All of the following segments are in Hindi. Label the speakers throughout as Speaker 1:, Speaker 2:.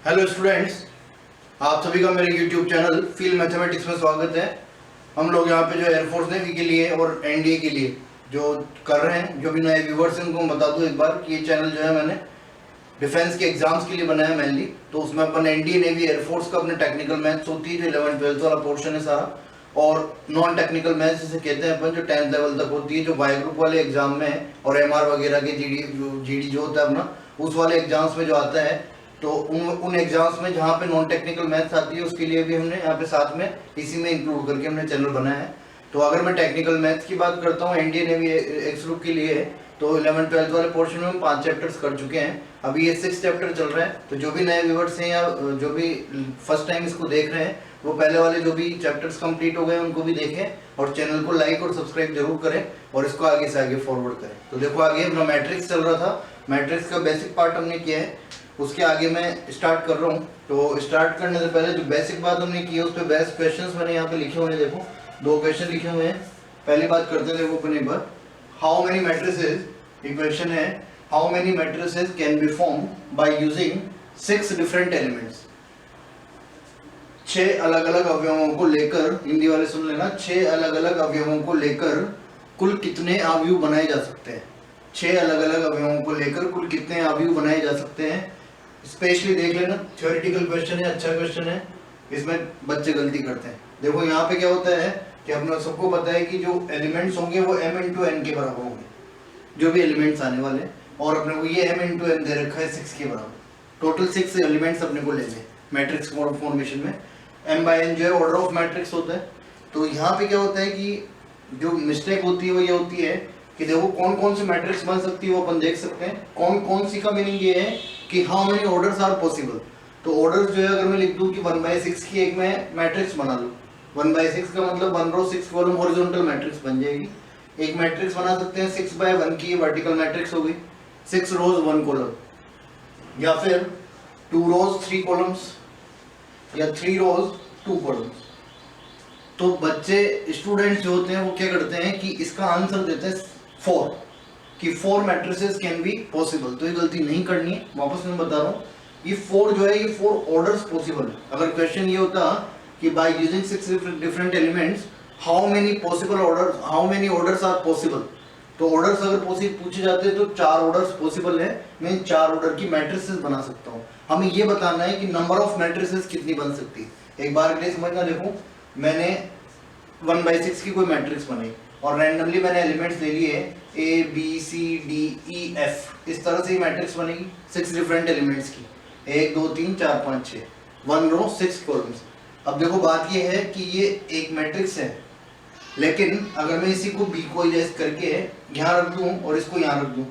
Speaker 1: हेलो स्टूडेंट्स, आप सभी का मेरे यूट्यूब चैनल फील्ड मैथमेटिक्स में स्वागत है। हम लोग यहाँ पे जो एयरफोर्स नेवी के लिए और एनडीए के लिए जो कर रहे हैं, जो भी नए व्यूवर्स हैं उनको मैं बता दूँ एक बार कि ये चैनल जो है मैंने डिफेंस के एग्जाम्स के लिए बनाया है मेनली। तो उसमें अपन एनडीए नेवी एयरफोर्स का अपने टेक्निकल मैथ्स होती है जो 11th-12th वाला पोर्शन है सारा, और नॉन टेक्निकल मैथ्स जिसे कहते हैं अपन जो 10th लेवल तक होती है, जो वाई ग्रुप वाले एग्जाम में है और एमआर वगैरह के जीडी जो होता है अपना उस वाले एग्जाम्स में जो आता है। तो उन एग्जाम्स में जहाँ पे नॉन टेक्निकल मैथ्स आती है उसके लिए भी हमने यहाँ पे साथ में इसी में इंक्लूड करके हमने चैनल बनाया है। तो अगर मैं टेक्निकल मैथ्स की बात करता हूँ एनडीए नेवी एक्स ग्रुप के लिए, तो 11th-12th वाले पोर्शन में हम 5 चैप्टर्स कर चुके हैं। अभी ये 6th चैप्टर चल रहा है। तो जो भी नए व्यूवर्स हैं या जो भी फर्स्ट टाइम इसको देख रहे हैं वो पहले वाले जो भी चैप्टर्स कंप्लीट हो गए उनको भी देखें और चैनल को लाइक और सब्सक्राइब जरूर करें और इसको आगे से आगे फॉरवर्ड करें। तो देखो आगे अपना मैट्रिक्स चल रहा था, मैट्रिक्स का बेसिक पार्ट हमने किया है, उसके आगे मैं स्टार्ट कर रहा हूँ। तो स्टार्ट करने से पहले जो बेसिक बात हमने की है उस पर बेस्ट क्वेश्चंस मैंने यहाँ पे लिखे हुए हैं। देखो 2 क्वेश्चन लिखे हुए हैं। पहली बात करते हैं, देखो अपन एक बार, हाउ मेनी मैट्रिसेस, एक क्वेश्चन है, how many matrices can be form by using 6 different elements. 6 अलग अलग अवयवों को लेकर, हिंदी वाले सुन लेना, 6 अलग अलग अवयवों को लेकर कुल कितने अवयव बनाए जा सकते हैं। 6 अलग अलग अवयवों को लेकर कुल कितने अवयव बनाए जा सकते हैं। स्पेशली देख लेना, थ्योरेटिकल क्वेश्चन है, अच्छा क्वेश्चन है, इसमें बच्चे गलती करते हैं। देखो यहाँ पे क्या होता है कि अपना सबको पता है कि जो एलिमेंट्स होंगे वो m इंटू एन के बराबर होंगे, जो भी एलिमेंट्स आने वाले, और अपने को ये m इंटू एन दे रखा है 6 के बराबर। टोटल 6 एलिमेंट्स अपने को लेने मैट्रिक्स फॉर्मेशन में। m बाय n जो है ऑर्डर ऑफ मैट्रिक्स होता है। तो यहाँ पे क्या होता है कि जो मिस्टेक होती है वो ये होती है कि देखो कौन कौन सी मैट्रिक्स बन सकती है वो अपन देख सकते हैं। कौन कौन सी का मीनिंग ये है कि how many orders are possible. तो ऑर्डर्स जो है अगर मैं लिख दूं कि 1/6 की एक मैं मैट्रिक्स बना लूं, 1/6 का मतलब 1 रो 6 कॉलम हॉरिजॉन्टल मैट्रिक्स बन जाएगी। एक मैट्रिक्स बना सकते हैं 6/1 की, वर्टिकल मैट्रिक्स हो गई, 6 रोज 1 कॉलम, या फिर 2 रोज 3 कॉलम्स, या 3 रोज 2 कॉलम्स। तो बच्चे स्टूडेंट्स जो होते हैं वो क्या करते हैं कि इसका आंसर देते हैं 4, कि 4 मैट्रिसेस कैन बी पॉसिबल। तो ये गलती नहीं करनी है, वापस मैं बता रहा हूँ, ये 4 जो है ये 4 ऑर्डर्स पॉसिबल है। अगर क्वेश्चन ये होता कि by using 6 different elements how many possible orders, how many orders are possible, तो ऑर्डर्स अगर पूछे जाते हैं तो 4 ऑर्डर्स पॉसिबल है, मैं 4 ऑर्डर की मैट्रिसेस बना सकता हूँ। हमें ये बताना है कि नंबर ऑफ मैट्रिसेस कितनी बन सकती है। एक बार के लिए समझना, देखो मैंने 1/6 की कोई मैट्रिक्स बनाई और रैंडमली मैंने एलिमेंट्स ले लिए A B C D E F, इस तरह से ही मैट्रिक्स बनेगी 6 डिफरेंट एलिमेंट्स की, 1 2 3 4 5 6, 1 रो 6 कॉलम्स। अब देखो बात ये है कि ये एक मैट्रिक्स है, लेकिन अगर मैं इसी को बी को इरेज करके यहाँ रख दूँ और इसको यहाँ रख दूँ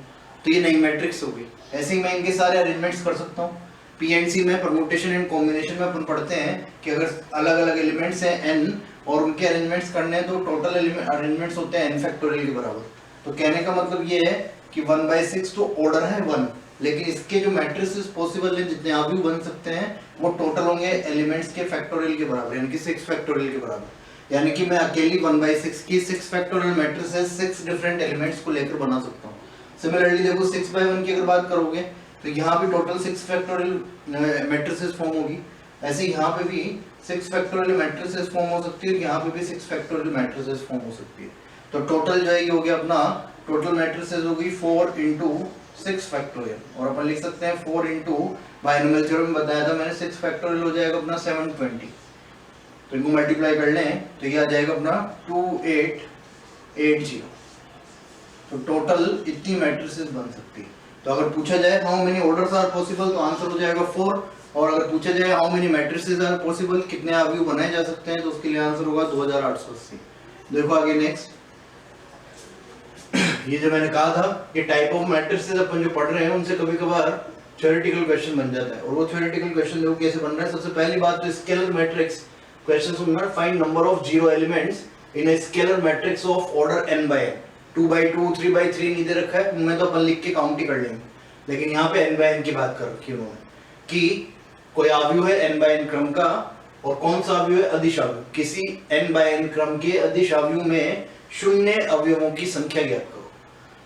Speaker 1: तो ये नई मैट्रिक्स हो गई। ऐसे ही मैं इनके सारे अरेंजमेंट्स कर सकता हूँ। पीएनसी में परम्यूटेशन एंड कॉम्बिनेशन में अपन पढ़ते हैं कि अगर अलग अलग एलिमेंट्स हैं n और उनके अरेंजमेंट्स करने हैं तो टोटल अरेंजमेंट्स होते हैं n फैक्टोरियल के बराबर। तो कहने का मतलब ये है कि 1/6 तो ऑर्डर है 1, लेकिन इसके जो मैट्रिसेस पॉसिबल हैं, जितने अवयव बन सकते हैं, वो टोटल होंगे एलिमेंट्स के फैक्टोरियल के बराबर, यानी कि 6 फैक्टोरियल के बराबर। यानी कि मैं अकेली 1/6 की 6 फैक्टोरियल मैट्रिसेस 6 डिफरेंट एलिमेंट्स को लेकर बना सकता हूँ। सिमिलरली देखो 6/1 की अगर बात करोगे तो यहाँ भी टोटल 6 फैक्टोरियल मैट्रिसेस फॉर्म होगी। ऐसे यहाँ पे भी 6 फैक्टोरियल मैट्रिसेस फॉर्म हो सकती है और यहाँ पे भी 6 फैक्टोरियल मैट्रिसेस फॉर्म हो सकती है। तो टोटल जो है ये हो गया अपना, टोटल मैट्रिसेस हो गई 4 इंटू 6 फैक्टोरियल, और अपन लिख सकते हैं 4 इंटू बायनोमियल थ्योरम में बताया था मैंने 6 फैक्टोरियल हो जाएगा अपना 720। तो इनको मल्टीप्लाई कर लें तो ये आ जाएगा अपना 2880। तो टोटल इतनी मैट्रिसेस बन सकती है। तो अगर पूछा जाए how many orders are possible तो आंसर हो जाएगा 4, और अगर पूछा जाए how many matrices are possible, कितने अवयव बनाए जा सकते हैं, तो उसके लिए आंसर होगा 2880। देखो आगे नेक्स्ट, ये जो मैंने कहा था कि टाइप ऑफ मैट्रिसेस अपन जो पढ़ रहे हैं उनसे कभी कभार थ्योरेटिकल क्वेश्चन बन जाता है। और वो थ्योरेटिकल क्वेश्चन देखो कैसे बन रहा है। सबसे पहली बात तो स्केलर मैट्रिक्स क्वेश्चन सुनना, find number of zero elements in a scalar matrix of order n by n। 2/2 3/3 नहीं दे रखा है, उनमें तो अपन लिख के काउंट ही कर लेंगे, लेकिन यहाँ पे n by n की बात कर रखी है उन्होंने कि कोई अवयव है n by n क्रम का, और कौन सा अवयव है, अदिश अवयव। किसी n by n क्रम के अदिश अवयव में शून्य अवयवों की संख्या ज्ञात करो।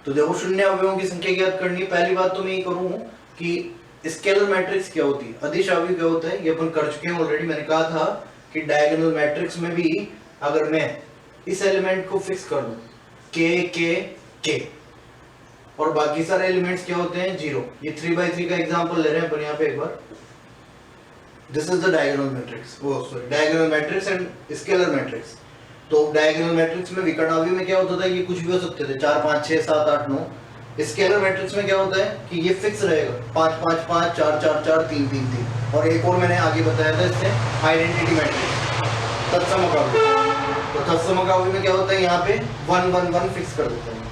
Speaker 1: तो देखो शून्य अवयवों की संख्या ज्ञात करनी है। पहली बात तो मैं ये करूँ कि स्केलर मैट्रिक्स क्या होती है, अदिश आव्यूह क्या होता है, ये अपन कर चुके हैं ऑलरेडी। मैंने कहा था कि डायगोनल मैट्रिक्स में भी अगर मैं इस एलिमेंट को फिक्स कर दूं के और बाकी सारे एलिमेंट्स क्या होते हैं 0, ये 3/3 का एग्जांपल ले रहे हैं पर यहाँ पे एक बार, this is the diagonal matrix, वो sorry diagonal matrix and scalar matrix. तो डायगोनल मैट्रिक्स में विकर्ण आव्यूह में क्या होता था, ये कुछ भी हो सकते थे 4 5 6 7 8 9। स्केलर मैट्रिक्स में क्या होता है कि ये फिक्स रहेगा 5 5 5 4 4 4 3 3 3। और एक और मैंने आगे बताया था इससे आइडेंटिटी मैट्रिक्स, तत्समक आव्यूह। तो तत्समक आव्यूह में क्या होता है, यहाँ पे 1 1 1 फिक्स कर देते हैं,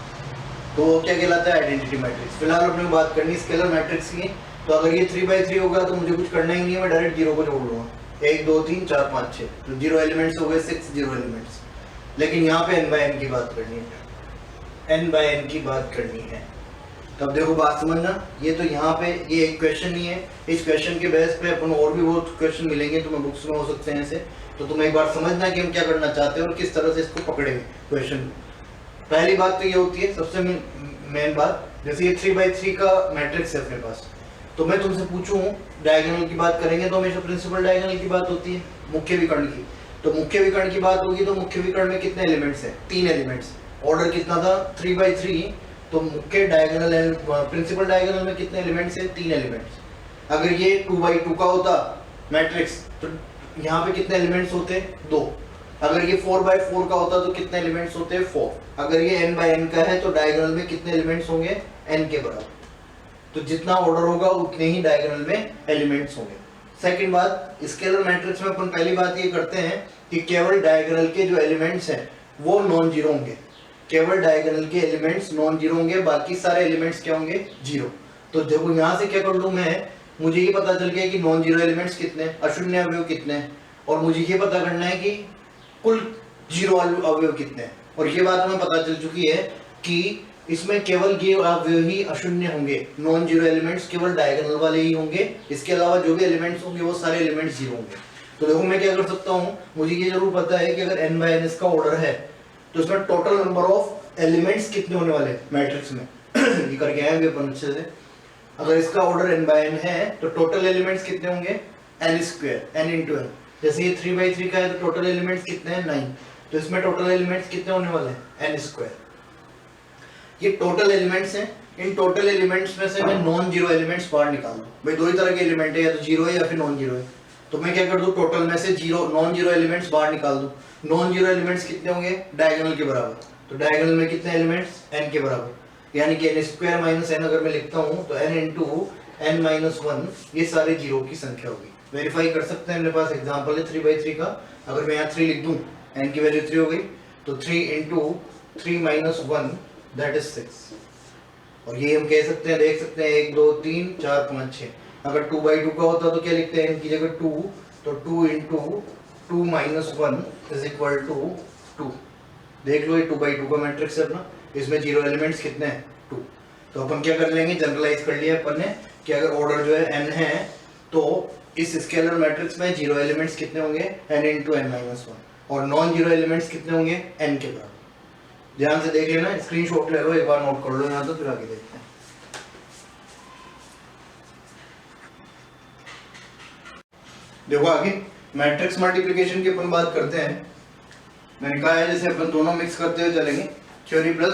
Speaker 1: तो वो क्या कहलाता है आइडेंटिटी मैट्रिक्स। फिलहाल अपने को बात करनी स्केलर मैट्रिक्स की। तो अगर ये 3/3 होगा तो मुझे कुछ करना ही नहीं है, मैं डायरेक्ट 0 को जोड़ लूंगा, 1 2 3 4 5 6, तो 0 एलिमेंट्स हो गए, 6 0 एलिमेंट्स। लेकिन यहाँ पे n/n की बात करनी है, n/n की बात करनी है। तब देखो बात समझना, ये तो यहाँ पे ये एक क्वेश्चन नहीं है, इस क्वेश्चन के बेस पे अपन और भी बहुत क्वेश्चन मिलेंगे तुम्हें बुक्स में हो सकते हैं ऐसे। तो तुम एक बार समझना कि हम क्या करना चाहते हैं और किस तरह से इसको पकड़ेंगे क्वेश्चन। पहली बात तो ये होती है सबसे मेन बात, जैसे ये 3/3 का मैट्रिक्स है अपने पास, तो मैं तुमसे पूछूं डायगोनल की बात करेंगे तो हमेशा प्रिंसिपल डायगोनल की बात होती है, मुख्य विकर्ण की। तो मुख्य विकर्ण की बात होगी तो मुख्य विकर्ण में कितने एलिमेंट्स हैं, 3 एलिमेंट्स। ऑर्डर कितना था 3/3, तो मुख्य डायगोनल प्रिंसिपल डायगोनल में कितने एलिमेंट्स हैं, 3 एलिमेंट्स। अगर ये 2/2 का होता मैट्रिक्स तो यहाँ पे कितने एलिमेंट्स होते, 2। अगर ये 4/4 का होता तो कितने एलिमेंट्स होते, 4। अगर ये n/n का है तो डायगोनल में कितने एलिमेंट्स होंगे, n के बराबर। तो जितना ऑर्डर होगा उतने ही डायगोनल में एलिमेंट्स होंगे। सेकंड बात, स्केलर मैट्रिक्स में अपन पहली बात ये करते हैं कि केवल डायगोनल के जो एलिमेंट्स हैं वो नॉन जीरो होंगे, केवल डायगोनल के एलिमेंट्स नॉन जीरो होंगे, बाकी सारे एलिमेंट्स क्या होंगे, जीरो। तो देखो यहाँ से क्या कर लूं मैं, मुझे ये पता चल गया कि नॉन जीरो एलिमेंट्स कितने, अशून्य अवयव कितने, और मुझे ये पता करना है कि कुल जीरो अवयव कितने हैं। और ये बात हमें पता चल चुकी है कि इसमें केवल ये अवयव ही अशून्य होंगे, नॉन जीरो एलिमेंट्स केवल डायगोनल वाले ही होंगे, इसके अलावा जो भी एलिमेंट्स होंगे वो सारे एलिमेंट्स जीरो होंगे। तो देखो मैं क्या कर सकता हूँ, मुझे ये जरूर पता है कि अगर n/n इसका ऑर्डर है तो इसमें टोटल नंबर ऑफ एलिमेंट्स कितने होने वाले मैट्रिक्स में ये करके आए हैं अपन अच्छे से। अगर इसका ऑर्डर n/n है तो टोटल एलिमेंट्स कितने होंगे, n², n × n। जैसे ये 3/3 का है तो टोटल एलिमेंट्स कितने हैं, 9। तो इसमें टोटल एलिमेंट्स कितने होने वाले हैं, n²। ये टोटल एलिमेंट्स हैं, इन टोटल एलिमेंट्स में से मैं नॉन जीरो एलिमेंट्स बाहर निकाल दूं। भाई दो ही तरह के एलिमेंट है, या तो जीरो है या फिर नॉन जीरो है। तो मैं क्या कर दूं, टोटल में से जीरो नॉन जीरो एलिमेंट्स बाहर निकाल दूं। नॉन जीरो एलिमेंट्स कितने होंगे, डायगोनल के बराबर। तो डायगोनल में कितने एलिमेंट्स, n के बराबर, यानी कि n² - n अगर मैं लिखता हूं तो n × n - 1 ये सारे जीरो की संख्या होगी। वेरीफाई कर सकते हैं, मेरे पास एग्जांपल है 3/3 का। अगर मैं यहाँ 3 लिख दूं, n की वैल्यू 3 हो गई, तो 3 × 3 - 1 दैट इज 6। और ये हम कह सकते हैं, देख सकते हैं 1 2 3 4 5 6। अगर 2/2 का होता तो क्या लिखते हैं, इनकी जगह 2, तो 2 × 2 - 1 = 2। देख लो ये 2/2 का मैट्रिक्स है अपना, इसमें जीरो एलिमेंट्स कितने हैं, 2। तो अपन क्या कर लेंगे, जनरलाइज कर लिया अपन ने कि अगर ऑर्डर जो है n है तो इस स्केलर मैट्रिक्स में जीरो एलिमेंट्स कितने होंगे, n × n - 1, और नॉन जीरो एलिमेंट्स कितने होंगे, n के बराबर। ध्यान से देख लेना, स्क्रीनशॉट ले लो, एक बार नोट कर लो यहाँ, तो फिर आगे देखते हैं। देखो आगे मैट्रिक्स मल्टीप्लिकेशन की अपन बात करते हैं। मैंने कहा है जैसे अपन दोनों मिक्स करते हुए चलेंगे, थ्योरी प्लस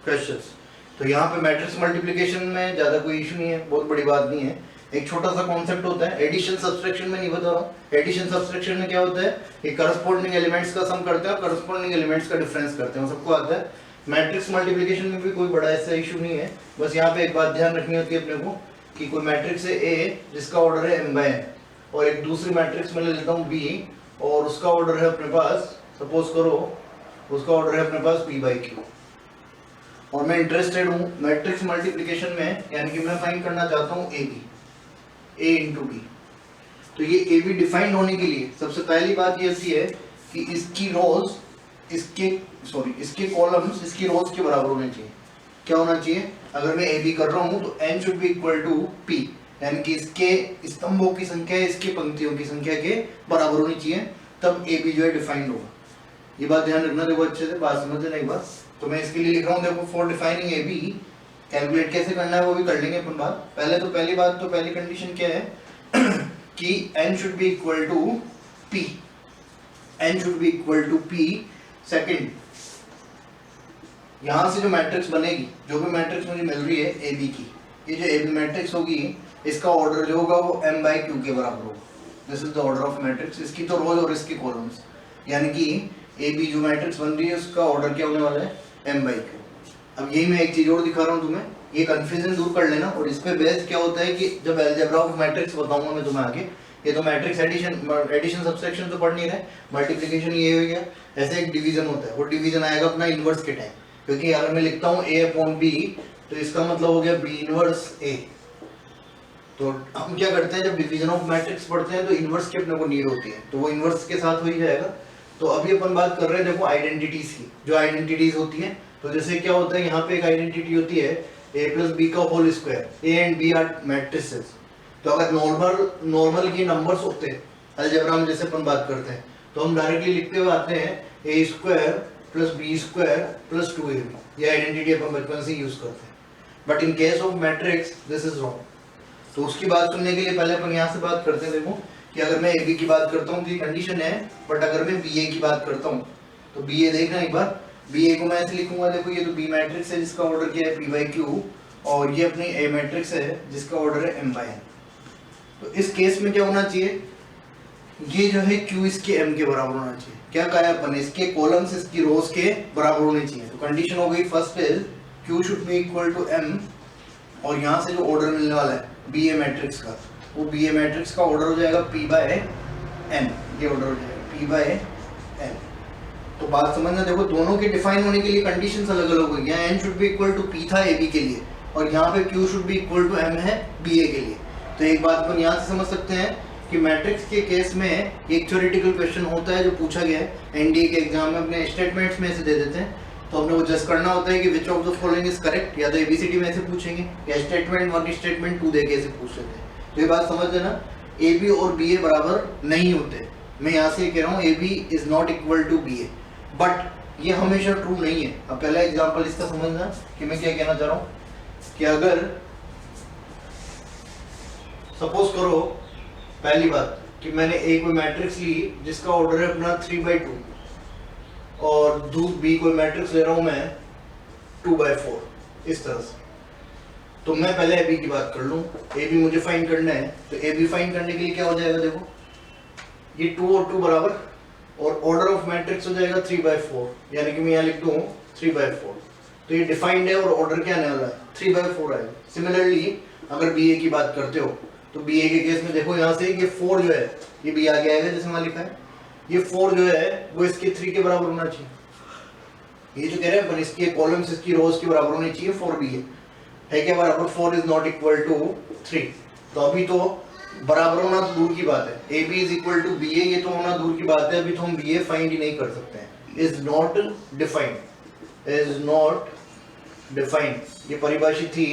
Speaker 1: क्वेश्चंस। तो यहाँ पे मैट्रिक्स मल्टीप्लिकेशन में ज्यादा कोई इशू नहीं है, बहुत बड़ी बात नहीं है। एक छोटा सा कॉन्सेप्ट होता है एडिशन सब्सट्रैक्शन में, नहीं बता रहा हूँ। एडिशन सब्सट्रैक्शन में क्या होता है कि करस्पॉन्डिंग एलिमेंट्स का सम करते हैं और करस्पॉन्डिंग एलिमेंट्स का डिफरेंस करते हैं, सबको आता है। मैट्रिक्स मल्टीप्लिकेशन में भी कोई बड़ा ऐसा इशू नहीं है, बस यहाँ पे एक बात ध्यान रखनी होती है अपने को कि कोई मैट्रिक्स है A जिसका ऑर्डर है m/n, और एक दूसरी मैट्रिक्स में ले लेता हूँ B और उसका ऑर्डर है अपने पास, सपोज करो उसका ऑर्डर है अपने पास p/q, और मैं इंटरेस्टेड हूँ मैट्रिक्स मल्टीप्लिकेशन में, यानी कि मैं फाइंड करना चाहता हूँ a × b। तो ये a b डिफाइंड होने के लिए सबसे पहली बात ये होती है कि इसकी रोज इसके कॉलम्स इसकी रोज के बराबर होने चाहिए। क्या होना चाहिए, अगर मैं a b कर रहा हूँ तो n should be equal to p, यानी कि इसके स्तंभों की संख्या इसके पंक्तियों की संख्या के बराबर होनी चाहिए, तब a b जो है डिफाइंड होगा। ये बात ध्यान रखना, देखो अच्छे से बात समझ लेना एक बार। तो मैं इसके लिए लिख रहा हूँ, देखो for defining a b calculate कैसे करना है वो भी कर लेंगे अपन बात। पहले तो पहली बात तो पहली कंडीशन क्या है कि n should be equal to p, n should be equal to p। Second, यहां से जो मैट्रिक्स बनेगी, जो भी मैट्रिक्स मुझे मिल रही है ए बी की, ये जो ए बी मैट्रिक्स होगी इसका ऑर्डर जो होगा वो m बाई क्यू के बराबर होगा। This is the order of matrix, इसकी तो रोज और इसकी कॉलम्स, यानी कि ए बी जो मैट्रिक्स बन रही है उसका ऑर्डर क्या होने वाला है m बाई क्यू। अब यही मैं एक चीज और दिखा रहा हूँ तुम्हें, ये कंफ्यूजन दूर कर लेना। और इस पे बेस्ड क्या होता है कि जब अलजेब्रा ऑफ मैट्रिक्स बताऊंगा मैं तुम्हें आगे, ये तो मैट्रिक्स एडिशन सब्सट्रैक्शन तो पढ़ नहीं रहे, मल्टीप्लिकेशन ये हो गया, ऐसे एक डिवीजन होता है, वो डिवीजन आएगा अपना इनवर्स के टाइम, क्योंकि अगर मैं लिखता हूँ a अपॉन b तो इसका मतलब हो गया b इनवर्स a। तो हम क्या करते हैं जब डिवीजन ऑफ मैट्रिक्स पढ़ते हैं तो इनवर्स की अपने को नीड होती है, तो वो इनवर्स के साथ हो ही जाएगा। तो अभी अपन बात कर रहे हैं देखो आइडेंटिटीज की, जो आइडेंटिटीज होती हैं, तो जैसे क्या होता है यहाँ पे एक आइडेंटिटी होती है a प्लस बी का whole square, a and b are matrices. तो अगर नॉर्मल के नंबर्स होते हैं अलजेब्रा में जैसे अपन बात करते हैं तो हम डायरेक्टली लिखते हुए आते हैं a square plus B square plus 2ab, ये आइडेंटिटी अपन बचपन से यूज करते हैं। But in case of matrix this is wrong. तो उसकी बात सुनने के लिए पहले अपन यहाँ से बात करते हैं। देखो कि अगर मैं ab की बात करता हूँ तो ये कंडीशन है, बट अगर मैं ba की बात करता हूँ तो ba देखना एक बार, ba को मैं ऐसे लिखूंगा, देखो ये तो b मैट्रिक्स है जिसका ऑर्डर क्या है p बाई क्यू, और ये अपनी a मैट्रिक्स है जिसका ऑर्डर है m बाई n। तो इस केस में क्या होना चाहिए, ये जो है q इसके m के बराबर होना चाहिए। क्या कहा है अपन, इसके कॉलम्स इसकी रोज के बराबर होने चाहिए। तो कंडीशन हो गई first is q should be equal to m, और यहाँ से जो ऑर्डर मिलने वाला है ba मैट्रिक्स का, वो ba मैट्रिक्स का ऑर्डर हो जाएगा p बाय n, ये ऑर्डर हो जाएगा p बाय n। तो बात समझना, देखो दोनों के डिफाइन होने के लिए कंडीशंस अलग अलग हुई। यहाँ n should be equal to p था ab के लिए, और यहाँ पे q should be equal to m है ba के लिए। तो एक बात अपन यहाँ से समझ सकते हैं कि मैट्रिक्स के केस में एक थ्योरेटिकल क्वेश्चन होता है जो पूछा गया है एनडीए के एग्जाम में, अपने स्टेटमेंट्स में से दे देते हैं, तो हमने वो जस्ट करना होता है कि विच of the following is correct, या तो एबीसीडी में से पूछेंगे या स्टेटमेंट 1 स्टेटमेंट 2 दे के ऐसे पूछ लेते हैं। तो ये बात समझ लेना, ए बी और बी ए बराबर नहीं होते। मैं यहाँ से कह रहा हूँ A B is not equal to B A, but ये हमेशा ट्रू नहीं है। अब पहला एग्जाम्पल इसका समझना कि मैं क्या कहना चाह रहा हूँ कि अगर सपोज करो पहली बात कि मैंने एक कोई मैट्रिक्स ली जिसका ऑर्डर है अपना 3/2, और बी कोई मैट्रिक्स ले रहा हूं मैं 2/4 इस तरह से। तो मैं पहले ए बी की बात कर लूं, ए बी मुझे फाइंड करना है। तो ए बी फाइंड करने के लिए क्या हो जाएगा, देखो ये 2 और 2 बराबर, और ऑर्डर ऑफ मैट्रिक्स हो जाएगा 3/4, यानी कि मैं यहाँ लिख दूं 3/4। तो ये डिफाइंड है और ऑर्डर क्या आने वाला है 3/4 आएगा। सिमिलरली अगर बी ए की बात करते हो तो बी ए के केस में देखो यहाँ से ये 4 जो है ये बी आगे आएगा, जैसे वहां लिखा है ये 4 जो है वो इसके 3 के बराबर होना चाहिए। ये जो कह रहे हैं अपन इसके कॉलम्स इसकी रोज के बराबर होनी चाहिए 4b है क्या बराबर, 4 इज नॉट इक्वल टू 3। तो अभी तो बराबर होना तो दूर की बात है, A B is equal to B A ये तो होना दूर की बात है, अभी तो हम बी ए फाइंड ही नहीं कर सकते हैं। Is not defined, is not defined ये परिभाषित ही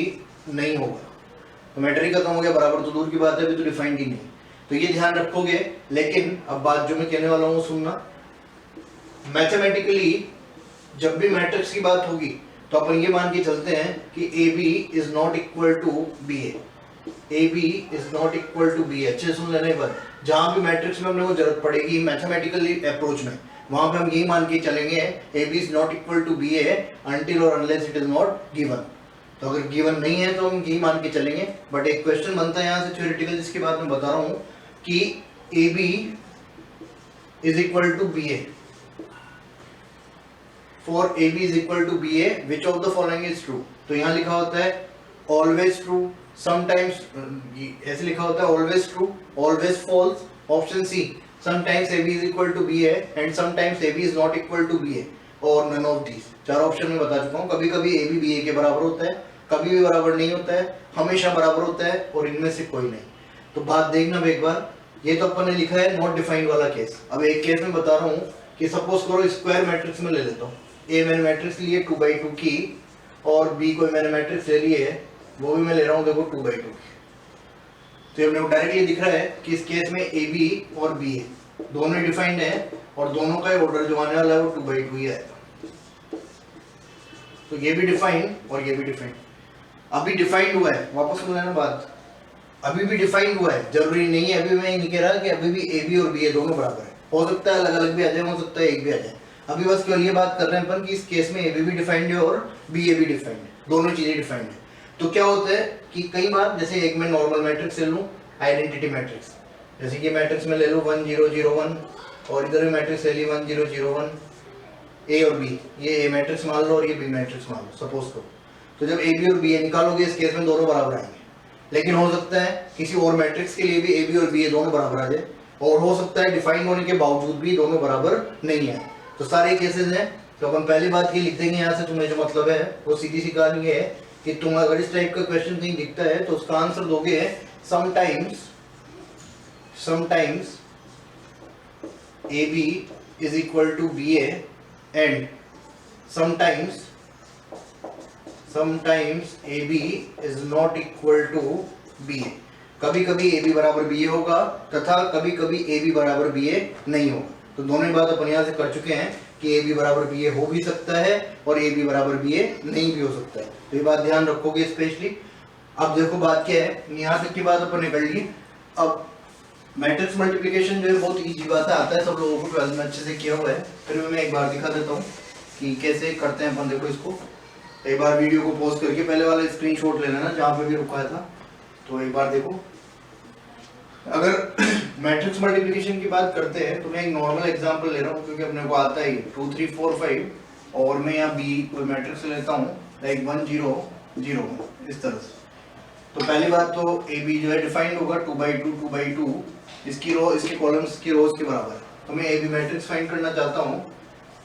Speaker 1: नहीं होगा। तो मैट्रिक खत्म हो गया, बराबर तो दूर की बात है, अभी तो डिफाइंड ही नहीं। तो ये ध्यान रखोगे। लेकिन अब बात जो मैं कहने वाला हूँ सुनना, मैथमेटिकली जब भी मैट्रिक्स की बात होगी तो अपन ये मान के चलते हैं कि A B is not equal to B A B is not equal to B A. अच्छे सुन लेने पर जहां भी मैट्रिक्स में हमने वो जरूरत पड़ेगी मैथमेटिकली अप्रोच में, वहां पे हम यही मान के चलेंगे A B is not equal to B A until और unless it is not given. तो अगर गिवन नहीं है तो हम यही मान के चलेंगे। बट एक क्वेश्चन बनता है यहाँ से थ्योरेटिकल, जिसके बाद मैं बता रहा हूँ कि A B is equal to B A, for A B is equal to B A which of the following is true. तो यहाँ लिखा होता है ऑलवेज ट्रू, समटाइम्स ऐसे लिखा होता है always true, always false, option C sometimes A B is equal to B A and sometimes A B is not equal to B A, और नन ऑफ दीज। 4 ऑप्शन में बता चुका हूँ। कभी कभी ए बी बी ए के बराबर होता है, कभी भी बराबर नहीं होता है, हमेशा बराबर होता है, और इनमें से कोई नहीं। तो बात देखना एक बार, ये तो अपन ने लिखा है नॉट डिफाइंड वाला केस। अब एक केस में बता रहा हूँ कि सपोज करो स्क्वायर मैट्रिक्स में ले लेता हूँ, ए मैंने मैट्रिक्स ली है 2/2 की, और बी को मैंने मैट्रिक्स ले ली है वो भी मैं ले रहा हूँ देखो 2/2 की। तो ये अपने डायरेक्टली दिख रहा है कि इस केस में ए बी और बी ए दोनों डिफाइंड है, और दोनों का ऑर्डर जो आने वाला है वो 2/2 ही आएगा। तो ये भी डिफाइंड और ये भी डिफाइंड। अभी डिफाइंड हुआ है, वापस सुन लेना बात, अभी भी डिफाइंड हुआ है, जरूरी नहीं है, अभी मैं नहीं कह रहा कि अभी भी ए बी और बी ए दोनों बराबर है, हो सकता है अलग अलग भी आ जाए, हो सकता है एक भी आ जाए। अभी बस केवल ये बात कर रहे हैं अपन कि इस केस में ए बी भी डिफाइंड है और बी ए भी डिफाइंड है, दोनों चीजें डिफाइंड है। तो क्या होता है कि कई बार जैसे एक मैं नॉर्मल मैट्रिक्स ले लूँ, आइडेंटिटी मैट्रिक्स, जैसे कि मैट्रिक्स में ले लूँ 1 0 0 1 और इधर भी मैट्रिक्स ले ली 1 0 0 1, ए और बी, ये ए मैट्रिक्स मान लो और ये बी मैट्रिक्स मान लो सपोज करो। तो जब ए बी और बी ए निकालोगे इस केस में दोनों बराबर आएंगे, लेकिन हो सकता है किसी और मैट्रिक्स के लिए भी ए बी और बी ए दोनों बराबर आ जाए, और हो सकता है डिफाइंड होने के बावजूद भी दोनों बराबर नहीं है। तो सारे केसेस हैं, तो अपन पहली बात ये लिख देंगे यहाँ से, तुम्हें जो मतलब है वो सीधी सी कहानी है कि तुम अगर इस टाइप का क्वेश्चन कहीं दिखता है तो उसका आंसर दोगे sometimes A B is equal to B A and sometimes A B is not equal to B A. कभी कभी ए बी बराबर बी ए होगा तथा कभी कभी ए बी बराबर बी ए नहीं होगा। तो दोनों बात अपन यहाँ से कर चुके हैं कि ए बी बराबर बी ए हो भी सकता है और ए बी बराबर बी ए नहीं भी हो सकता है, तो ये बात ध्यान रखोगे स्पेशली। अब देखो बात क्या है, यहाँ तक की बात अपन ने कर ली। अब मैट्रिक्स मल्टीप्लिकेशन जो है बहुत इजी बात है, आता है सब लोगों को, 12th में अच्छे से किया हुआ है, फिर भी मैं एक बार दिखा देता हूँ कि कैसे करते हैं अपन। देखो इसको एक बार वीडियो को पॉज करके पहले वाला स्क्रीनशॉट ले लेना जहाँ पे भी रुका था, तो एक बार देखो। अगर मैट्रिक्स मल्टीप्लिकेशन की बात करते हैं तो मैं एक नॉर्मल एग्जांपल ले रहा हूँ क्योंकि अपने को आता ही 2 3 4 5, और मैं यहाँ बी कोई मैट्रिक्स लेता हूँ लाइक 1 0 0 इस तरह से। तो पहली बात तो ए बी जो है डिफाइंड होगा 2/2 2/2, इसकी रो इसके कॉलम्स की रोज के बराबर है। तो मैं ए बी मैट्रिक्स फाइंड करना चाहता हूँ।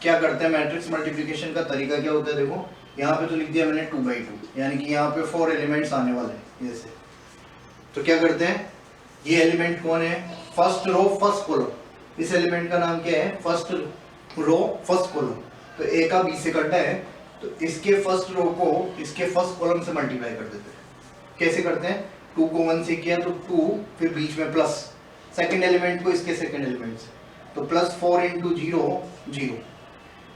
Speaker 1: क्या करते हैं मैट्रिक्स मल्टीप्लिकेशन का तरीका क्या होता है, देखो यहाँ पे तो लिख दिया मैंने 2/2, यानी कि यहाँ पे 4 एलिमेंट्स आने वाले हैं जैसे। तो क्या करते हैं, ये एलिमेंट कौन है, फर्स्ट रो फर्स्ट कॉलम, इस एलिमेंट का नाम क्या है, फर्स्ट रो फर्स्ट कॉलम। तो ए का बी से कटा है तो इसके फर्स्ट रो को इसके फर्स्ट कॉलम से मल्टीप्लाई कर देते हैं। कैसे करते हैं, 2 को 1 से किया तो 2, फिर बीच में प्लस, सेकंड एलिमेंट को इसके सेकंड एलिमेंट से, तो प्लस 4 × 0 0।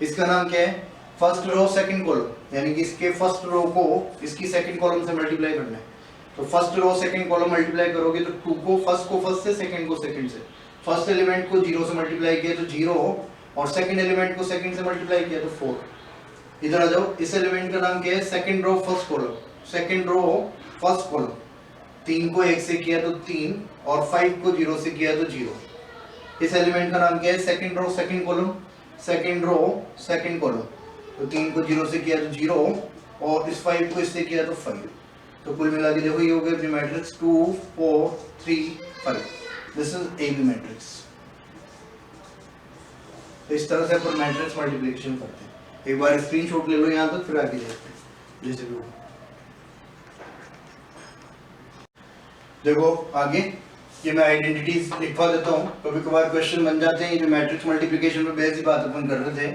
Speaker 1: इसका नाम क्या है, फर्स्ट रो सेकंड कॉलम, यानी कि इसके फर्स्ट रो को इसकी सेकंड कॉलम से मल्टीप्लाई करना है। तो first row second column multiply करोगे तो 2 को फर्स्ट से, सेकंड को सेकंड से, फर्स्ट एलिमेंट को 0 से मल्टीप्लाई किया तो 0, और सेकंड एलिमेंट को सेकंड से मल्टीप्लाई किया तो 4। इधर आ जाओ, इस एलिमेंट का नाम क्या है, second row first column, second row first column, 3 को 1 से किया तो 3 और 5 को 0 से किया तो 0। इस एलिमेंट का नाम क्या है, second row second column, second row second column, तो 3 को 0 से किया तो 0 और इस 5 को इससे किया तो 5। तो कुल मिला के देखो ये हो गया matrix 2 4 3 5, this is A B matrix. तो इस तरह से अपन मैट्रिक्स मल्टीप्लिकेशन करते हैं। एक बार स्क्रीनशॉट ले लो यहाँ तक, फिर आगे देखते हैं जैसे भी हो। देखो आगे ये मैं आइडेंटिटीज लिखवा देता हूँ, कभी कभार क्वेश्चन बन जाते हैं। ये जो मैट्रिक्स मल्टीप्लिकेशन पे बेसिक बात अपन कर रहे थे,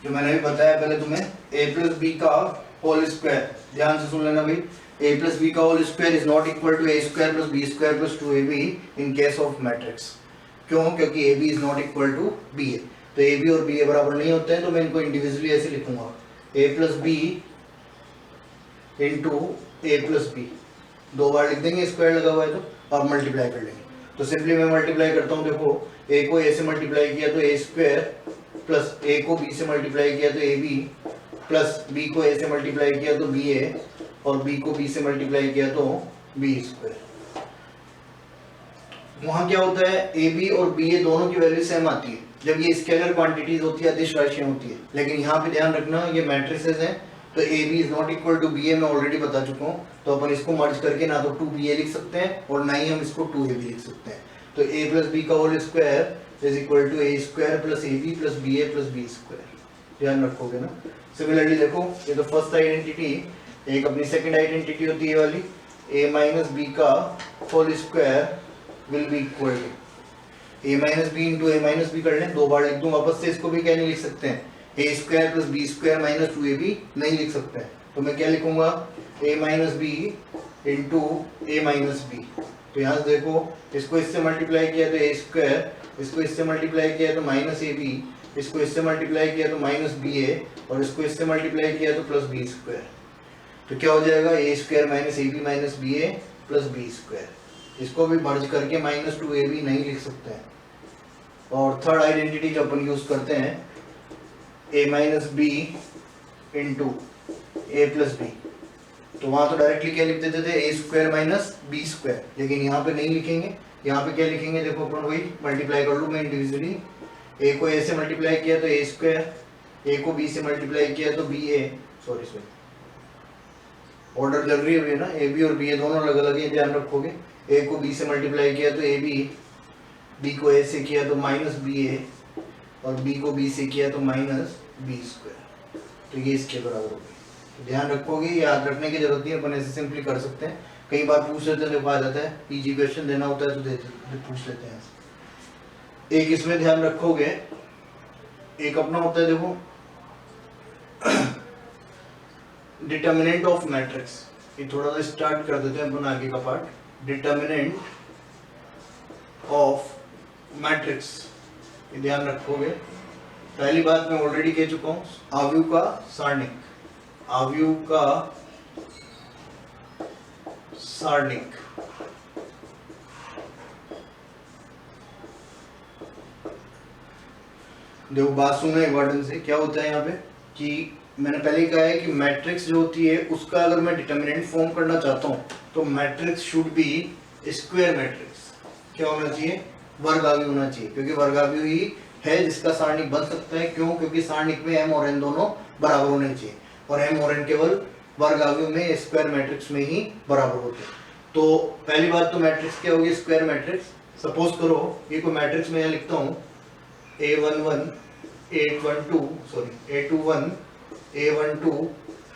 Speaker 1: जो मैंने भी बताया पहले तुम्हें, a प्लस बी का होल स्क्वायर, ध्यान से सुन लेना भाई, a प्लस बी का whole square is not equal to a square plus b square plus 2ab in case of matrix. क्यों, क्योंकि ab is not equal to ba, तो ab और ba बराबर नहीं होते हैं, तो मैं इनको इंडिविजुअली ऐसे लिखूंगा, a plus B into a plus B, 2 बार लिख देंगे, स्क्वायर लगा हुआ है तो अब मल्टीप्लाई कर लेंगे। तो सिंपली मैं मल्टीप्लाई करता हूँ, देखो a को a से मल्टीप्लाई किया तो a स्क्वायर, प्लस a को b से मल्टीप्लाई किया तो ab, प्लस b को a से मल्टीप्लाई किया तो ba, और b को b से मल्टीप्लाई किया तो b स्क्वायर। वहां क्या होता है, ab और ba दोनों की वैल्यू सेम आती है जब ये स्केलर क्वांटिटीज होती है, अदिश राशियां होती है। लेकिन यहाँ पे ध्यान रखना ये मैट्रिसेस हैं, तो ab is not equal to ba मैं ऑलरेडी बता चुका हूँ, तो अपन इसको मर्ज करके ना तो 2ba लिख सकते हैं और ना ही हम इसको 2ab लिख सकते हैं। तो a प्लस बी का whole square is equal to a square plus ab plus ba plus b square, ध्यान रखोगे ना। सिमिलरली देखो ये तो फर्स्ट आइडेंटिटी, एक अपनी सेकंड आइडेंटिटी होती है वाली, a माइनस बी का whole square will be equal to a minus B into a minus B कर लें, 2 बार लिख दूं वापस से, इसको भी क्या नहीं लिख सकते हैं, a square plus B square minus 2ab नहीं लिख सकते हैं, तो मैं क्या लिखूंगा, a minus B into a minus B. तो यहाँ से देखो इसको इससे मल्टीप्लाई किया तो a स्क्वायर, इसको इससे मल्टीप्लाई किया तो माइनस ab, इसको इससे मल्टीप्लाई किया तो माइनस ba, और इसको इससे मल्टीप्लाई किया तो प्लस b स्क्वायर। तो क्या हो जाएगा, A square minus A B minus B A plus B square. इसको भी मर्ज करके माइनस 2ab नहीं लिख सकते हैं। और थर्ड आइडेंटिटी जो अपन यूज करते हैं, a minus B into A plus B, तो वहां तो डायरेक्टली क्या लिख देते थे, A square minus B square, लेकिन यहाँ पे नहीं लिखेंगे। यहाँ पे क्या लिखेंगे, देखो अपन वही मल्टीप्लाई कर लूँ मैं इंडिविजुअली। ए को ए से मल्टीप्लाई किया तो ए स्क्वायर, ए को बी से मल्टीप्लाई किया तो बी ए, सॉरी ऑर्डर लग रही है ना, ए बी और बी ए दोनों अलग अलग है, ध्यान रखोगे। ए को बी से मल्टीप्लाई किया तो ए बी को ए से किया तो माइनस बी ए, और बी को बी से किया तो माइनस बी स्क्वायर, तो ये इसके बराबर हो गई। तो ध्यान रखोगे, याद रखने की जरूरत नहीं है, अपन ऐसे सिंपली कर सकते हैं। कई बार पूछ लेते हैं, देखो आ जाता है, इजी क्वेश्चन देना होता है तो पूछ लेते हैं। एक इसमें ध्यान रखोगे, एक अपना होता है देखो डिटर्मिनेंट ऑफ मैट्रिक्स। ये थोड़ा सा स्टार्ट कर देते हैं अपन आगे का पार्ट। डिटर्मिनेंट ऑफ मैट्रिक्स, ये ध्यान रखोगे। पहली बात मैं ऑलरेडी कह चुका हूं, आव्यूह का सारणिक, आव्यूह का सारणिक। देखो बात सुनो एक वर्डन से, क्या होता है यहाँ पे कि मैंने पहले ही कहा है कि मैट्रिक्स जो होती है उसका अगर मैं डिटर्मिनेंट फॉर्म करना चाहता हूँ तो matrix should be square matrix. क्या होना चाहिए, वर्गाव्यूह होना चाहिए, क्योंकि वर्गाव्यूह ही है जिसका सारणिक बन सकता है। क्यों, क्योंकि सारणिक में m और n दोनों बराबर होने चाहिए, और m और n केवल वर्गाव्यूह में स्क्वायर मैट्रिक्स में ही बराबर होते हैं। तो पहली बात तो मैट्रिक्स क्या होगी, स्क्वायर मैट्रिक्स। सपोज करो ये कोई मैट्रिक्स में लिखता हूँ A11 A12 sorry A21 A12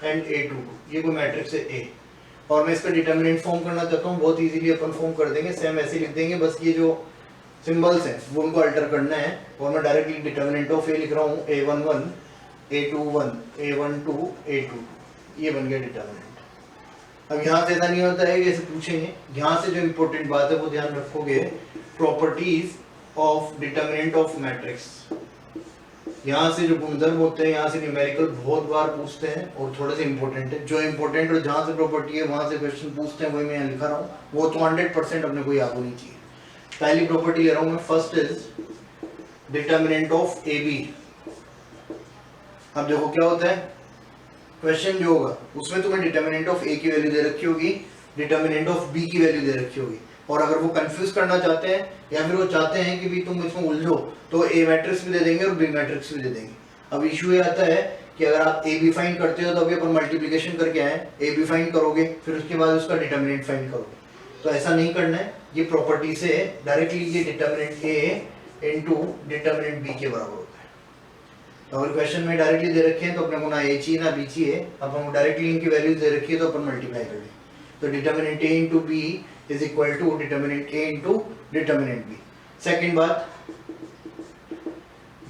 Speaker 1: and A22, ये कोई मैट्रिक्स है A, और मैं इसका डिटर्मिनेंट फॉर्म करना चाहता हूँ। बहुत इजीली अपन फॉर्म कर देंगे, सेम ऐसे लिख देंगे, बस ये जो सिंबल्स हैं वो उनको अल्टर करना है। और मैं डायरेक्टली डिटर्मिनेंट ऑफ A लिख रहा हूँ A11 A21 A12 A22, ये बन गया डिटर्मिनेंट। अब यहाँ से ऐसा नहीं होता है कि ऐसे पूछेंगे, यहाँ से जो इम्पोर्टेंट बात है वो ध्यान रखोगे, properties of determinant of matrix. यहाँ से जो गुणधर्म होते हैं, यहाँ से न्यूमेरिकल बहुत बार पूछते हैं और थोड़े से इंपॉर्टेंट है। जो इंपॉर्टेंट और जहाँ से प्रॉपर्टी है वहाँ से क्वेश्चन पूछते हैं, वही मैं यहाँ लिखा रहा हूँ। वो तो 100% अपने को याद होनी चाहिए। पहली प्रॉपर्टी ले रहा हूँ मैं, first is determinant of A B. अब देखो क्या होता है, क्वेश्चन जो होगा उसमें तुम्हें डिटर्मिनेंट ऑफ ए की वैल्यू दे रखी होगी, डिटर्मिनेंट ऑफ बी की वैल्यू दे रखी होगी। और अगर वो कंफ्यूज करना चाहते हैं या फिर वो चाहते हैं कि भी तुम इसमें उलझो, तो ए मैट्रिक्स भी दे देंगे और बी मैट्रिक्स भी दे देंगे। अब इशू ये आता है कि अगर आप ए बी फाइंड करते हो तो अभी अपन मल्टीप्लिकेशन करके आए, ए बी फाइंड करोगे फिर उसके बाद उसका डिटर्मिनेंट फाइंड करोगे, तो ऐसा नहीं करना है। ये प्रॉपर्टी से डायरेक्टली ये determinant A into determinant B के बराबर होता है। तो अगर क्वेश्चन में डायरेक्टली दे रखे हैं तो अपने को ना ए चाहिए ना बी चाहिए, अपन डायरेक्टली इनकी वैल्यूज दे रखी है तो अपन मल्टीप्लाई कर लें। तो determinant A into B is equal to determinant A into determinant B. Second बात,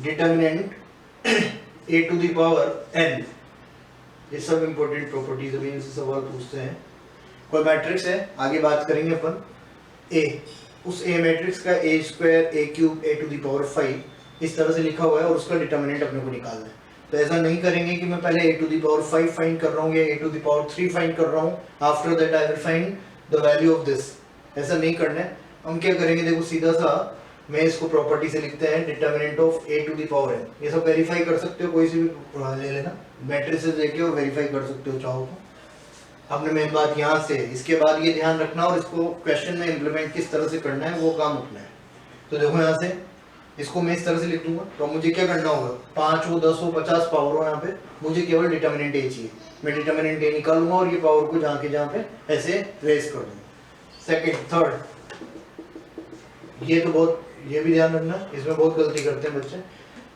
Speaker 1: determinant A to the power n, ये सब इंपॉर्टेंट प्रॉपर्टीज अभी इनसे सवाल पूछते हैं। कोई मैट्रिक्स है, आगे बात करेंगे अपन A, उस A मैट्रिक्स का A square A cube A to the power 5 इस तरह से लिखा हुआ है और उसका डिटर्मिनेंट अपने को निकालना है। तो ऐसा नहीं करेंगे कि मैं पहले A to the power 5 find कर रहा हूँ या A to the power 3 find कर रहा हूँ, after that I will find the value of this. ऐसा नहीं करना है। हम क्या करेंगे, देखो सीधा सा मैं इसको प्रॉपर्टी से लिखते हैं determinant of A to the power n। ये सब वेरीफाई कर सकते हो, कोई सी भी ले लेना, मैट्रिसेस देके और वेरीफाई कर सकते हो चाहो तो। हमने मेन बात यहाँ से, इसके बाद ये ध्यान रखना और इसको क्वेश्चन में इंप्लीमेंट किस तरह से करना है वो काम उठना है। तो देखो यहाँ से इसको मैं इस तरह से लिख दूंगा, तो मुझे क्या करना होगा, 5 हो 10 हो 50 पावर हो, यहाँ पे मुझे केवल डिटर्मिनेंट ए चाहिए। मैं डिटर्मिनेंट ए निकालूंगा और ये पावर को जहाँ पे ऐसे रेस कर दूंगा। सेकेंड, थर्ड, ये तो बहुत, ये भी ध्यान रखना, इसमें बहुत गलती करते हैं बच्चे।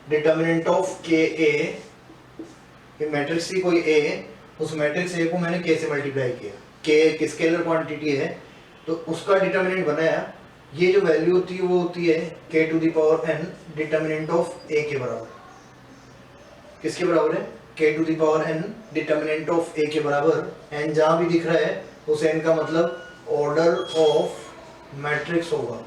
Speaker 1: डिटर्मिनेंट ऑफ के ए, ये मैट्रिक्स थी कोई ए, उस मैट्रिक्स ए को मैंने के से मल्टीप्लाई किया, के एक स्केलर क्वांटिटी है तो उसका डिटर्मिनेंट बनाया। ये जो वैल्यू होती है वो होती है K to the power n determinant of A के बराबर। किसके बराबर है, K to the power n determinant of A के बराबर। n जहां भी दिख रहा है उस n का मतलब ऑर्डर ऑफ मैट्रिक्स होगा,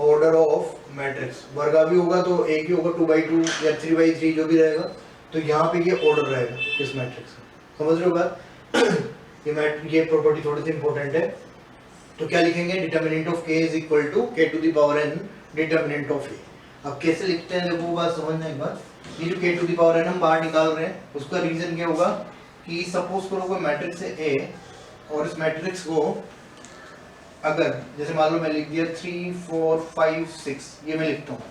Speaker 1: ऑर्डर ऑफ मैट्रिक्स। वर्गाव्यूह होगा तो एक ही होगा, 2/2 या 3/3 जो भी रहेगा, तो यहाँ पे ये ऑर्डर रहेगा इस मैट्रिक्स का। समझ रहे हो बात? ये प्रॉपर्टी थोड़ी सी इंपॉर्टेंट है। तो क्या लिखेंगे, determinant of k is equal to k to the power n determinant of a। अब कैसे लिखते हैं देखो, बात समझना एक बार। ये जो k to the power n हम बाहर निकाल रहे हैं, उसका रीजन क्या होगा कि सपोज करो कोई मैट्रिक्स है A, और इस मैट्रिक्स को अगर जैसे मान लो मैं लिख दिया 3 4 5 6, ये मैं लिखता हूँ।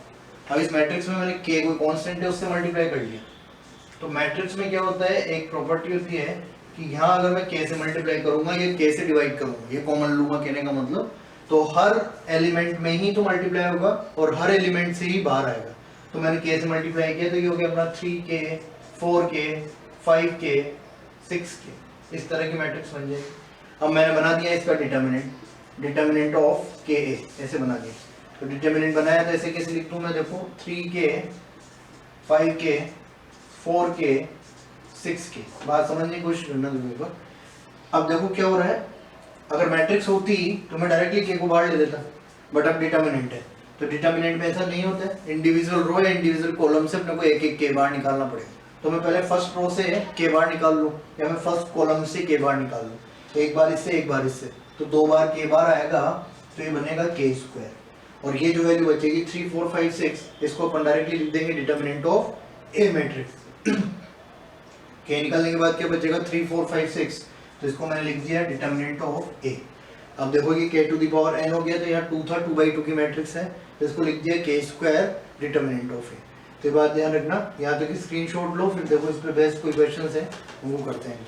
Speaker 1: अब इस मैट्रिक्स में मैंने k कोई कांस्टेंट है उससे मल्टीप्लाई कर लिया। तो मैट्रिक्स में क्या होता है, एक प्रॉपर्टी होती है कि यहाँ अगर मैं k से मल्टीप्लाई करूंगा, ये k से डिवाइड करूंगा, ये कॉमन लूंगा, कहने का मतलब तो हर एलिमेंट में ही तो मल्टीप्लाई होगा और हर एलिमेंट से ही बाहर आएगा। तो मैंने k से मल्टीप्लाई किया तो ये हो गया अपना 3k 4k 5k 6k, इस तरह की मैट्रिक्स बन जाएगी। अब मैंने बना दिया इसका डिटर्मिनेंट ऑफ ka, ऐसे बना दिया। तो डिटर्मिनेंट बनाया तो ऐसे कैसे लिख दूं मैं, देखो 3k 5k 4k 6k, बात समझने की कोशिश करना देखो। अब देखो क्या हो रहा है, अगर मैट्रिक्स होती तो मैं डायरेक्टली k को बाहर ले देता, बट अब डिटर्मिनेंट है। तो डिटर्मिनेंट में ऐसा नहीं होता है, इंडिविजुअल रो या इंडिविजुअल कॉलम से अपने को एक एक k बाहर निकालना पड़ेगा। तो मैं पहले फर्स्ट रो से k बाहर निकाल लूँ, या मैं फर्स्ट कॉलम से k बाहर निकाल लूँ, एक बार इससे एक बार इससे, तो 2 बार k बाहर आएगा, तो ये बनेगा k स्क्वायर। और ये जो वैल्यू बचेगी 3 4 5 6, इसको अपन डायरेक्टली लिख देंगे determinant of A matrix. k निकालने के बाद क्या बचेगा 3 4 5 6, तो इसको मैंने लिख दिया डिटर्मिनेंट ऑफ ए। अब देखो ये k to the power n हो गया, तो यहाँ 2 था, 2/2 की मैट्रिक्स है, तो इसको लिख दिया k स्क्वायर डिटर्मिनेंट ऑफ ए। तो बात ध्यान रखना, यहाँ तक स्क्रीनशॉट लो, फिर देखो इस पे बेस्ट कोई क्वेश्चंस है वो करते हैं।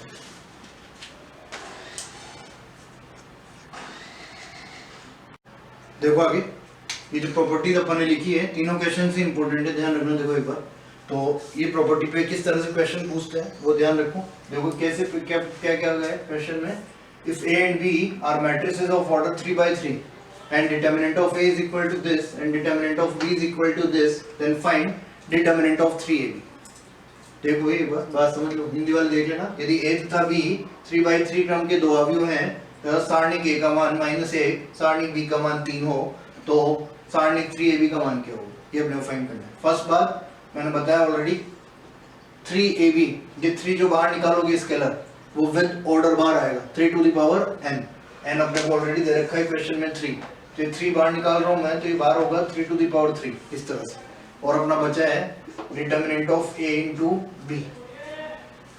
Speaker 1: देखो आगे ये जो प्रॉपर्टीज अपन ने लिखी है, तीनों क्वेश्चन से इंपॉर्टेंट है, ध्यान रखना। देखो एक बार तो ये प्रॉपर्टी पे किस तरह से क्वेश्चन पूछते हैं वो ध्यान रखो। देखो कैसे क्या क्या क्या है क्वेश्चन में, if a and b are matrices of order 3/3 and determinant of a is equal to this and determinant of b is equal to this, then find determinant of 3ab। देखो ये बात समझ लो, हिंदी वाले देख लेना। यदि a तथा b 3/3 क्रम के दो अवयव हैं, सारणिक a का मान -1, सारणिक b का मान 3 हो, तो सारणिक 3ab का मान क्या होगा, ये अपने को फाइंड करना है। फर्स्ट बात मैंने बताया ऑलरेडी, 3ab, ये 3 जो बाहर निकालोगे स्केलर, वो विद ऑर्डर बाहर आएगा 3 टू द पावर n अपने को ऑलरेडी दे रखा है क्वेश्चन में 3, तो ये 3 बाहर निकाल रहा हूं मैं, तो ये बाहर होगा 3 टू द पावर 3, इस तरह से। और अपना बचा है determinant of a into b।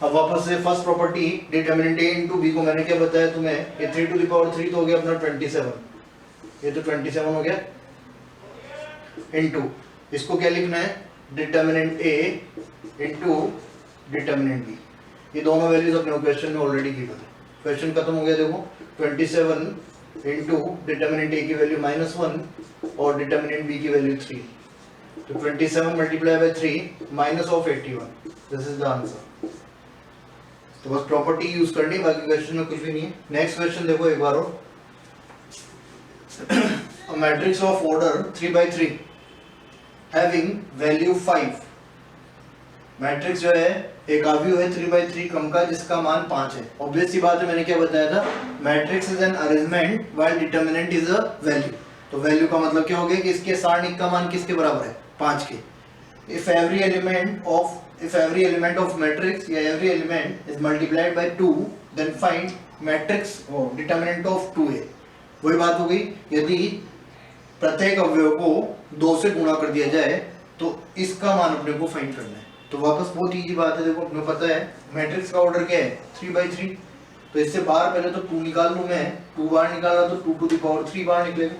Speaker 1: अब वापस से first property determinant a into b को मैंने क्या बताया तुम्हें, ये 3 टू द पावर 3 तो हो गया अपना 27, ये तो 27 हो गया, इंटू इसको क्या लिखना है, determinant a into determinant b। ये दोनों वैल्यूज अपने क्वेश्चन में ऑलरेडी गिवन है। क्वेश्चन खत्म हो गया। देखो 27 इंटू डिटर्मिनेंट a की वैल्यू -1 और डिटर्मिनेंट b की वैल्यू 3, तो 27 multiply by 3 minus of 81, this is the answer. तो बस प्रॉपर्टी यूज करनी, बाकी क्वेश्चन में कुछ भी नहीं है। नेक्स्ट क्वेश्चन देखो एक बार और, a matrix of order 3/3 having value 5, matrix जो है एक अवयव है 3/3 क्रम का जिसका मान 5 है। ऑब्वियस सी बात है, मैंने क्या बताया था, matrix is an arrangement while determinant is a value. तो वैल्यू का मतलब क्या हो गया कि इसके सारणिक का मान किसके बराबर है, 5 के। If every element of matrix या every element is multiplied by 2, then find matrix determinant of 2a। वही बात हो गई, यदि प्रत्येक अवयव को 2 से गुणा कर दिया जाए तो इसका मान अपने को फाइंड करना है। तो वापस बहुत इजी बात है, देखो अपने पता है मैट्रिक्स का ऑर्डर क्या है 3/3, तो इससे बाहर पहले तो 2 निकाल लूं मैं, 2 बाहर निकाला तो 2 टू द पावर 3 बाहर निकलेगा।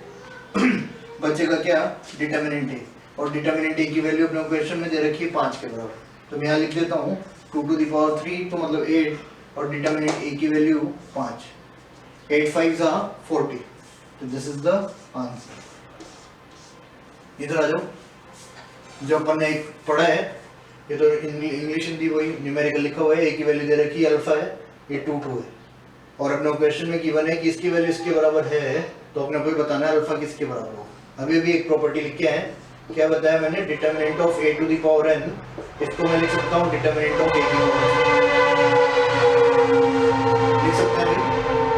Speaker 1: बचेगा क्या, डिटर्मिनेंट a, और डिटर्मिनेंट a की वैल्यू अपने क्वेश्चन में दे रखी है 5 के बराबर, तो मैं यहाँ लिख देता हूँ 2 टू द पावर 3, तो मतलब 8, और डिटर्मिनेंट a की वैल्यू 5, 8 5 40, तो दिस इज द आंसर। इधर आ जाओ, जो अपन ने एक पढ़ा है, ये तो इंग्लिश हिंदी वही न्यूमेरिकल लिखा हुआ है, a की वैल्यू दे रखी है अल्फा है, ये 2 2 है, और अपने क्वेश्चन में गिवन है कि इसकी वैल्यू इसके बराबर है, तो अपने को ही बताना है अल्फा किसके बराबर होगा। अभी भी एक प्रॉपर्टी लिख के आए, क्या बताया मैंने, determinant of a to the power n, इसको मैं लिख सकता हूँ डिटर्मिनेंट ऑफ a की लिख सकते हैं।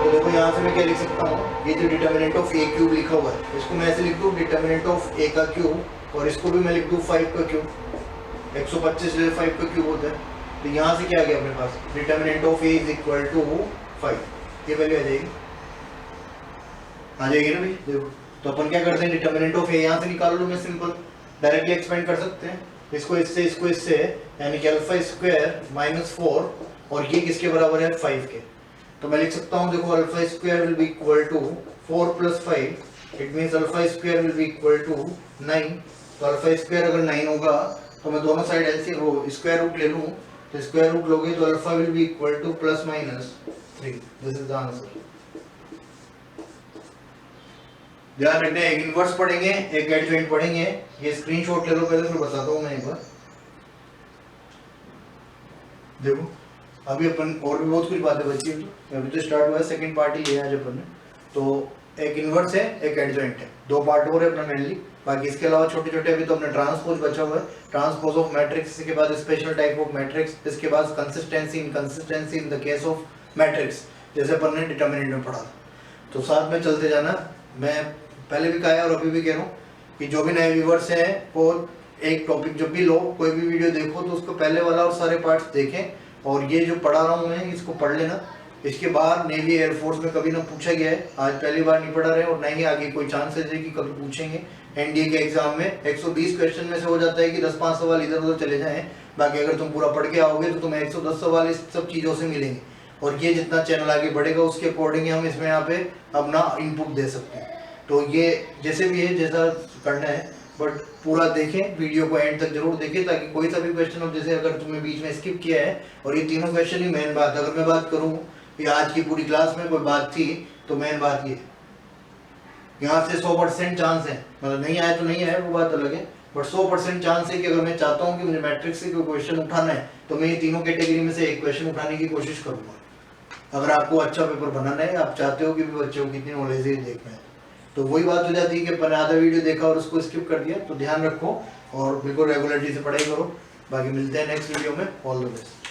Speaker 1: तो देखो यहाँ से मैं क्या लिख सकता हूँ, ये जो डिटर्मिनेंट ऑफ a क्यूब लिखा हुआ है, इसको मैं ऐसे लिख दूँ डिटर्मिनेंट ऑफ a का क्यूब, और इसको भी मैं लिख दूँ 5 का क्यूब, 125 जो 5 का क्यूब होता है। तो यहाँ से क्या आ गया अपने पास, determinant of a is equal to 5 ये वैल्यू आ जाएगी ना भाई। देखो तो अपन क्या करते हैं, डिटर्मिनेंट ऑफ ए यहाँ से निकाल लो, मैं सिंपल डायरेक्टली एक्सपेंड कर सकते हैं इसको इससे, यानी कि अल्फा स्क्वायर माइनस 4 और ये किसके बराबर है 5 के। तो मैं लिख सकता हूँ देखो alpha square will be equal to 4 + 5, it means alpha square will be equal to 9। तो अल्फा स्क्वायर अगर 9 होगा तो मैं दोनों साइड ऐसे स्क्वायर रूट ले लूँ, तो स्क्वायर रूट लोगे तो alpha will be equal to ±3। This is the answer. ध्यान रखना है, एक इनवर्स पढ़ेंगे एक एडजॉइंट पढ़ेंगे। ये स्क्रीनशॉट ले लो पहले, फिर बताता हूँ मैं एक बार। देखो अभी अपन और भी बहुत कुछ बातें बची हैं, तो अभी तो स्टार्ट हुआ है, सेकंड पार्ट ही लिया आज अपन ने। तो एक इनवर्स है एक एडजॉइंट है, दो पार्ट हो रहे हैं अपना मेनली। बाकी इसके अलावा छोटे छोटे अभी तो अपने ट्रांसपोज बचा हुआ है, ट्रांसपोज ऑफ मैट्रिक्स, इसके बाद स्पेशल टाइप ऑफ मैट्रिक्स, इसके बाद consistency inconsistency in the case of matrix, जैसे अपन ने डिटर्मिनेंट में पढ़ा था। तो साथ में चलते जाना। मैं पहले भी कहा है और अभी भी कह रहा हूँ कि जो भी नए व्यूवर्स हैं वो एक टॉपिक जब भी लो, कोई भी वीडियो देखो तो उसको पहले वाला और सारे पार्ट्स देखें, और ये जो पढ़ा रहा हूँ मैं इसको पढ़ लेना। इसके बाद नेवी एयरफोर्स में कभी ना पूछा गया है, आज पहली बार नहीं पढ़ा रहे और ना ही आगे कोई चांसेस है कि कभी पूछेंगे। एनडीए के एग्जाम में 120 क्वेश्चन में से हो जाता है कि 10-5 सवाल इधर उधर चले जाएं, बाकी अगर तुम पूरा पढ़ के आओगे तो तुम्हें 110 सवाल इस सब चीज़ों से मिलेंगे। और ये जितना चैनल आगे बढ़ेगा उसके अकॉर्डिंग हम इसमें यहाँ पे अपना इनपुट दे सकते हैं। तो ये जैसे भी है जैसा करना है, बट पूरा देखें, वीडियो को एंड तक जरूर देखें, ताकि कोई सा भी क्वेश्चन हो, जैसे अगर तुमने बीच में स्किप किया है, और ये तीनों क्वेश्चन ही मेन बात, अगर मैं बात करूँ कि आज की पूरी क्लास में कोई बात थी तो मेन बात ये, यहाँ से 100% चांस है, मतलब नहीं आया तो नहीं आया वो बात अलग है, बट 100% चांस है कि अगर मैं चाहता हूँ कि मुझे मैट्रिक्स से कोई क्वेश्चन उठाना है तो मैं ये तीनों कैटेगरी में से एक क्वेश्चन उठाने की कोशिश करूँगा। अगर आपको अच्छा पेपर बनाना है, आप चाहते हो कि बच्चों को कितनी नॉलेज है देखना है, तो वही बात हो जाती है कि अपन आधा वीडियो देखा और उसको स्किप कर दिया। तो ध्यान रखो और बिल्कुल रेगुलरिटी से पढ़ाई करो। बाकी मिलते हैं नेक्स्ट वीडियो में। All the best.